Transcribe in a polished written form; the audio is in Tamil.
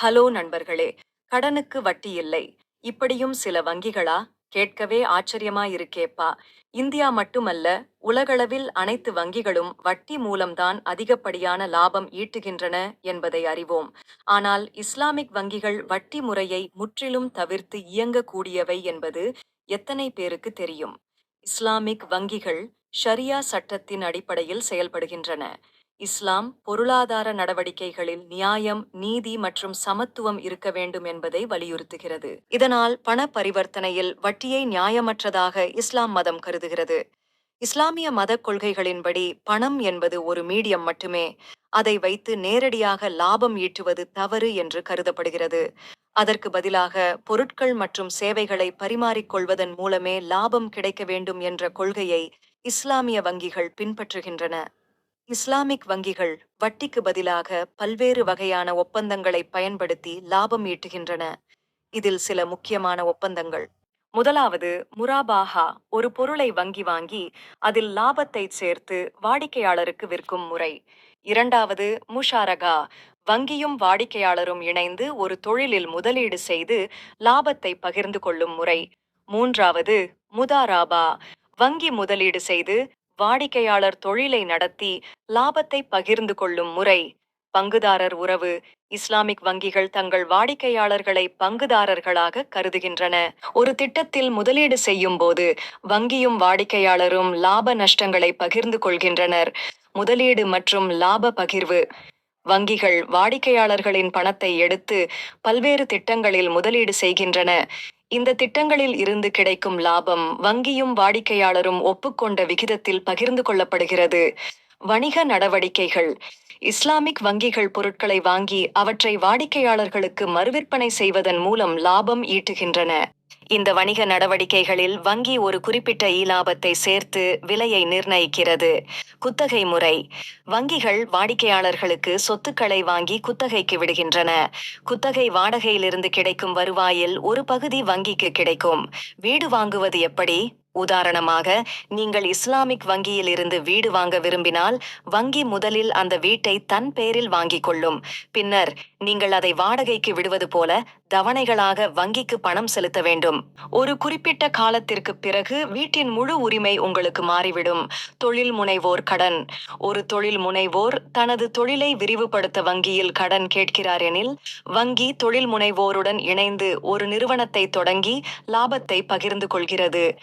ஹலோ நண்பர்களே. கடனுக்கு வட்டி இல்லை. இப்படியும் சில வங்கிகளா? கேட்கவே ஆச்சரியமா இருக்கேப்பா. இந்தியா மட்டுமல்ல, உலகளவில் அனைத்து வங்கிகளும் வட்டி மூலம்தான் அதிகப்படியான லாபம் ஈட்டுகின்றன என்பதை அறிவோம். ஆனால் இஸ்லாமிக் வங்கிகள் வட்டி முறையை முற்றிலும் தவிர்த்து இயங்கக்கூடியவை என்பது எத்தனை பேருக்கு தெரியும்? இஸ்லாமிக் வங்கிகள் ஷரியா சட்டத்தின் அடிப்படையில் செயல்படுகின்றன. இஸ்லாம் பொருளாதார நடவடிக்கைகளில் நியாயம், நீதி மற்றும் சமத்துவம் இருக்க வேண்டும் என்பதை வலியுறுத்துகிறது. இதனால் பண பரிவர்த்தனையில் வட்டியை நியாயமற்றதாக இஸ்லாம் மதம் கருதுகிறது. இஸ்லாமிய மதக் கொள்கைகளின்படி பணம் என்பது ஒரு மீடியம் மட்டுமே. அதை வைத்து நேரடியாக லாபம் ஈட்டுவது தவறு என்று கருதப்படுகிறது. அதற்கு பதிலாக பொருட்கள் மற்றும் சேவைகளை பரிமாறிக்கொள்வதன் மூலமே லாபம் கிடைக்க வேண்டும் என்ற கொள்கையை இஸ்லாமிய வங்கிகள் பின்பற்றுகின்றன. இஸ்லாமிக் வங்கிகள் வட்டிக்கு பதிலாக பல்வேறு வகையான ஒப்பந்தங்களை பயன்படுத்தி லாபம் ஈட்டுகின்றன. இதில் சில முக்கியமான ஒப்பந்தங்கள். முதலாவது முராபாஹா, ஒரு பொருளை வங்கி வாங்கி அதில் லாபத்தை சேர்த்து வாடிக்கையாளருக்கு விற்கும் முறை. இரண்டாவது முஷாரகா, வங்கியும் வாடிக்கையாளரும் இணைந்து ஒரு தொழிலில் முதலீடு செய்து லாபத்தை பகிர்ந்து கொள்ளும் முறை. மூன்றாவது முதாராபா, வங்கி முதலீடு செய்து வாடிக்கையாளர் தொழிலை நடத்தி லாபத்தை பகிர்ந்து கொள்ளும் முறை. பங்குதாரர் உறவு, இஸ்லாமிக் வங்கிகள் தங்கள் வாடிக்கையாளர்களை பங்குதாரர்களாக கருதுகின்றன. ஒரு திட்டத்தில் முதலீடு செய்யும் போது வங்கியும் வாடிக்கையாளரும் லாப நஷ்டங்களை பகிர்ந்து கொள்கின்றனர். முதலீடு மற்றும் லாப பகிர்வு. வங்கிகள் வாடிக்கையாளர்களின் பணத்தை எடுத்து பல்வேறு திட்டங்களில் முதலீடு செய்கின்றன. இந்த திட்டங்களில் இருந்து கிடைக்கும் லாபம் வங்கியும் வாடிக்கையாளரும் ஒப்புக்கொண்ட விகிதத்தில் பகிர்ந்து கொள்ளப்படுகிறது. வணிக நடவடிக்கைகள். இஸ்லாமிக் வங்கிகள் பொருட்களை வாங்கி அவற்றை வாடிக்கையாளர்களுக்கு மறுவிற்பனை செய்வதன் மூலம் லாபம் ஈட்டுகின்றன. இந்த வணிக நடவடிக்கைகளில் வங்கி ஒரு குறிப்பிட்ட ஈலாபத்தை சேர்த்து விலையை நிர்ணயிக்கிறது. குத்தகை முறை. வங்கிகள் வாடிக்கையாளர்களுக்கு சொத்துக்களை வாங்கி குத்தகைக்கு விடுகின்றன. குத்தகை வாடகையிலிருந்து கிடைக்கும் வருவாயில் ஒரு பகுதி வங்கிக்கு கிடைக்கும். வீடு வாங்குவது எப்படி? உதாரணமாக, நீங்கள் இஸ்லாமிக் வங்கியில் இருந்து வீடு வாங்க விரும்பினால் வங்கி முதலில் அந்த வீட்டை தன் பெயரில் வாங்கிக் கொள்ளும். பின்னர் நீங்கள் அதை வாடகைக்கு விடுவது போல தவணைகளாக வங்கிக்கு பணம் செலுத்த வேண்டும். ஒரு குறிப்பிட்ட காலத்திற்கு பிறகு வீட்டின் முழு உரிமை உங்களுக்கு மாறிவிடும். தொழில் முனைவோர் கடன். ஒரு தொழில் முனைவோர் தனது தொழிலை விரிவுபடுத்த வங்கியில் கடன் கேட்கிறார் எனில், வங்கி தொழில் முனைவோருடன் இணைந்து ஒரு நிறுவனத்தை தொடங்கி லாபத்தை பகிர்ந்து கொள்கிறது.